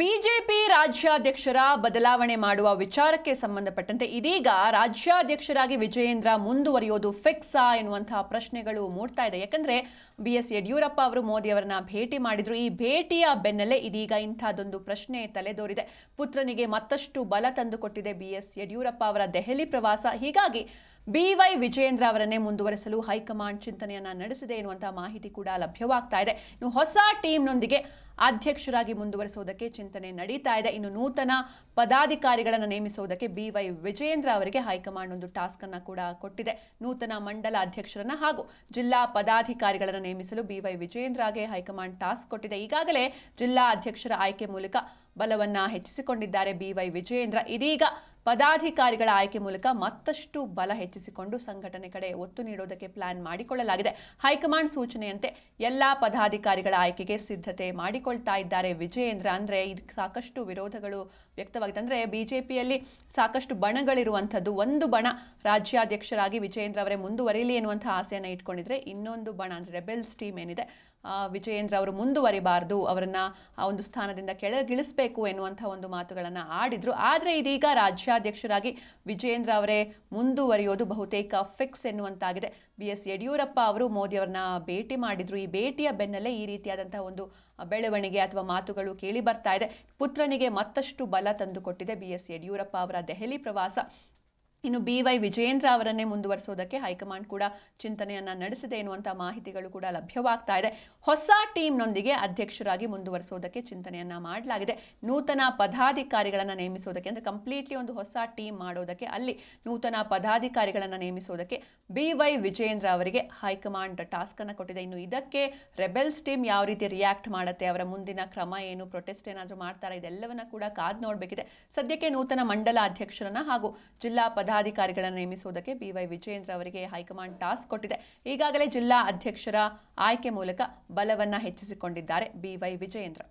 BJP ರಾಜ್ಯಾಧ್ಯಕ್ಷರ ಬದಲಾವಣೆ ಮಾಡುವ ವಿಚಾರಕ್ಕೆ ಸಂಬಂಧಪಟ್ಟಂತೆ ಇದೀಗ ರಾಜ್ಯಾಧ್ಯಕ್ಷರಾಗಿ ವಿಜಯೇಂದ್ರ ಮುಂದುವರಿಯೋದು ಫಿಕ್ಸಾ ಎನ್ನುವಂತಹ ಪ್ರಶ್ನೆಗಳು ಮೂಡ್ತಾ ಇದೆ. ಯಾಕಂದ್ರೆ ಬಿಎಸ್ ಯಡಿಯೂರಪ್ಪ ಅವರು ಮೋದಿ ಅವರನ್ನ ಭೇಟಿ ಮಾಡಿದ್ರು. ಈ ಭೇಟಿಯ ಬೆನ್ನಲ್ಲೇ ಇದೀಗ ಇಂಥದ್ದೊಂದು ಪ್ರಶ್ನೆ ತಲೆದೋರಿದೆ. ಪುತ್ರನಿಗೆ ಮತ್ತಷ್ಟು ಬಲ ತಂದುಕೊಟ್ಟಿದೆ ಬಿಎಸ್ ಯಡಿಯೂರಪ್ಪ ಅವರ ದೆಹಲಿ ಪ್ರವಾಸ. ಹೀಗಾಗಿ ಬಿವೈ ವಿಜಯೇಂದ್ರ ಅವರನ್ನೇ ಮುಂದುವರೆಸಲು ಹೈಕಮಾಂಡ್ ಚಿಂತನೆಯನ್ನ ನಡೆಸಿದೆ ಎನ್ನುವಂತಹ ಮಾಹಿತಿ ಕೂಡ ಲಭ್ಯವಾಗ್ತಾ ಇದೆ. ಇನ್ನು ಹೊಸ ಟೀಮ್ನೊಂದಿಗೆ ಅಧ್ಯಕ್ಷರಾಗಿ ಮುಂದುವರೆಸುವುದಕ್ಕೆ ಚಿಂತನೆ ನಡೀತಾ ಇದೆ. ಇನ್ನು ನೂತನ ಪದಾಧಿಕಾರಿಗಳನ್ನು ನೇಮಿಸುವುದಕ್ಕೆ ಬಿವೈ ವಿಜಯೇಂದ್ರ ಅವರಿಗೆ ಹೈಕಮಾಂಡ್ ಒಂದು ಟಾಸ್ಕ್ ಅನ್ನ ಕೂಡ ಕೊಟ್ಟಿದೆ. ನೂತನ ಮಂಡಲ ಅಧ್ಯಕ್ಷರನ್ನ ಹಾಗೂ ಜಿಲ್ಲಾ ಪದಾಧಿಕಾರಿಗಳನ್ನು ನೇಮಿಸಲು ಬಿವೈ ವಿಜಯೇಂದ್ರಗೆ ಹೈಕಮಾಂಡ್ ಟಾಸ್ಕ್ ಕೊಟ್ಟಿದೆ. ಈಗಾಗಲೇ ಜಿಲ್ಲಾ ಅಧ್ಯಕ್ಷರ ಆಯ್ಕೆ ಮೂಲಕ ಬಲವನ್ನ ಹೆಚ್ಚಿಸಿಕೊಂಡಿದ್ದಾರೆ ಬಿವೈ ವಿಜಯೇಂದ್ರ. ಇದೀಗ ಪದಾಧಿಕಾರಿಗಳ ಆಯ್ಕೆ ಮೂಲಕ ಮತ್ತಷ್ಟು ಬಲ ಹೆಚ್ಚಿಸಿಕೊಂಡು ಸಂಘಟನೆ ಕಡೆ ಒತ್ತು ನೀಡೋದಕ್ಕೆ ಪ್ಲಾನ್ ಮಾಡಿಕೊಳ್ಳಲಾಗಿದೆ. ಹೈಕಮಾಂಡ್ ಸೂಚನೆಯಂತೆ ಎಲ್ಲಾ ಪದಾಧಿಕಾರಿಗಳ ಆಯ್ಕೆಗೆ ಸಿದ್ಧತೆ ಮಾಡಿಕೊಳ್ತಾ ಇದ್ದಾರೆ ವಿಜಯೇಂದ್ರ. ಅಂದ್ರೆ ಇದಕ್ಕೆ ಸಾಕಷ್ಟು ವಿರೋಧಗಳು ವ್ಯಕ್ತವಾಗಿದೆ. ಅಂದ್ರೆ ಬಿಜೆಪಿಯಲ್ಲಿ ಸಾಕಷ್ಟು ಬಣಗಳಿರುವಂಥದ್ದು. ಒಂದು ಬಣ ರಾಜ್ಯಾಧ್ಯಕ್ಷರಾಗಿ ವಿಜಯೇಂದ್ರ ಅವರೇ ಮುಂದುವರಿಯಲಿ ಎನ್ನುವಂತಹ ಆಸೆಯನ್ನು ಇಟ್ಕೊಂಡಿದ್ರೆ, ಇನ್ನೊಂದು ಬಣ ಅಂದ್ರೆ ರೆಬೆಲ್ಸ್ ಟೀಮ್ ಏನಿದೆ, ವಿಜಯೇಂದ್ರ ಅವರು ಮುಂದುವರಿಬಾರದು, ಅವರನ್ನ ಆ ಒಂದು ಸ್ಥಾನದಿಂದ ಕೆಳಗಿಳಿಸಬೇಕು ಎನ್ನುವಂತಹ ಒಂದು ಮಾತುಗಳನ್ನು ಆಡಿದ್ರು. ಆದರೆ ಇದೀಗ ರಾಜ್ಯಾಧ್ಯಕ್ಷರಾಗಿ ವಿಜಯೇಂದ್ರ ಅವರೇ ಮುಂದುವರಿಯೋದು ಬಹುತೇಕ ಫಿಕ್ಸ್ ಎನ್ನುವಂತಾಗಿದೆ. ಬಿಎಸ್ ಯಡಿಯೂರಪ್ಪ ಅವರು ಮೋದಿ ಅವರನ್ನ ಭೇಟಿ ಮಾಡಿದ್ರು. ಈ ಭೇಟಿಯ ಬೆನ್ನಲ್ಲೇ ಈ ರೀತಿಯಾದಂತಹ ಒಂದು ಬೆಳವಣಿಗೆ ಅಥವಾ ಮಾತುಗಳು ಕೇಳಿ ಬರ್ತಾ ಇದೆ. ಪುತ್ರನಿಗೆ ಮತ್ತಷ್ಟು ಬಲ ತಂದುಕೊಟ್ಟಿದೆ ಬಿಎಸ್ ಯಡಿಯೂರಪ್ಪ ಅವರ ದೆಹಲಿ ಪ್ರವಾಸ. ಇನ್ನು ಬಿವೈ ವಿಜಯೇಂದ್ರ ಅವರನ್ನೇ ಮುಂದುವರಿಸೋದಕ್ಕೆ ಹೈಕಮಾಂಡ್ ಕೂಡ ಚಿಂತನೆಯನ್ನ ನಡೆಸಿದೆ ಎನ್ನುವಂತಹ ಮಾಹಿತಿಗಳು ಕೂಡ ಲಭ್ಯವಾಗ್ತಾ ಇದೆ. ಹೊಸ ಟೀಮ್ನೊಂದಿಗೆ ಅಧ್ಯಕ್ಷರಾಗಿ ಮುಂದುವರಿಸೋದಕ್ಕೆ ಚಿಂತನೆಯನ್ನ ಮಾಡಲಾಗಿದೆ. ನೂತನ ಪದಾಧಿಕಾರಿಗಳನ್ನು ನೇಮಿಸೋದಕ್ಕೆ, ಅಂದ್ರೆ ಕಂಪ್ಲೀಟ್ಲಿ ಒಂದು ಹೊಸ ಟೀಮ್ ಮಾಡೋದಕ್ಕೆ, ಅಲ್ಲಿ ನೂತನ ಪದಾಧಿಕಾರಿಗಳನ್ನು ನೇಮಿಸೋದಕ್ಕೆ ಬಿವೈ ವಿಜಯೇಂದ್ರ ಅವರಿಗೆ ಹೈಕಮಾಂಡ್ ಟಾಸ್ಕ್ ಅನ್ನು ಕೊಟ್ಟಿದೆ. ಇನ್ನು ಇದಕ್ಕೆ ರೆಬೆಲ್ಸ್ ಟೀಮ್ ಯಾವ ರೀತಿ ರಿಯಾಕ್ಟ್ ಮಾಡುತ್ತೆ, ಅವರ ಮುಂದಿನ ಕ್ರಮ ಏನು, ಪ್ರೊಟೆಸ್ಟ್ ಏನಾದರೂ ಮಾಡ್ತಾರೆ, ಇದೆಲ್ಲವನ್ನ ಕೂಡ ಕಾದು ನೋಡಬೇಕಿದೆ. ಸದ್ಯಕ್ಕೆ ನೂತನ ಮಂಡಲ ಅಧ್ಯಕ್ಷರನ್ನ ಹಾಗೂ ಜಿಲ್ಲಾ ಪದಾಧಿಕಾರಿಗಳನ್ನು ನೇಮಿಸುವುದಕ್ಕೆ ಬಿವೈ ವಿಜಯೇಂದ್ರ ಅವರಿಗೆ ಹೈಕಮಾಂಡ್ ಟಾಸ್ಕ್ ಕೊಟ್ಟಿದೆ. ಈಗಾಗಲೇ ಜಿಲ್ಲಾ ಅಧ್ಯಕ್ಷರ ಆಯ್ಕೆ ಮೂಲಕ ಬಲವನ್ನ ಹೆಚ್ಚಿಸಿಕೊಂಡಿದ್ದಾರೆ ಬಿವೈ ವಿಜಯೇಂದ್ರ.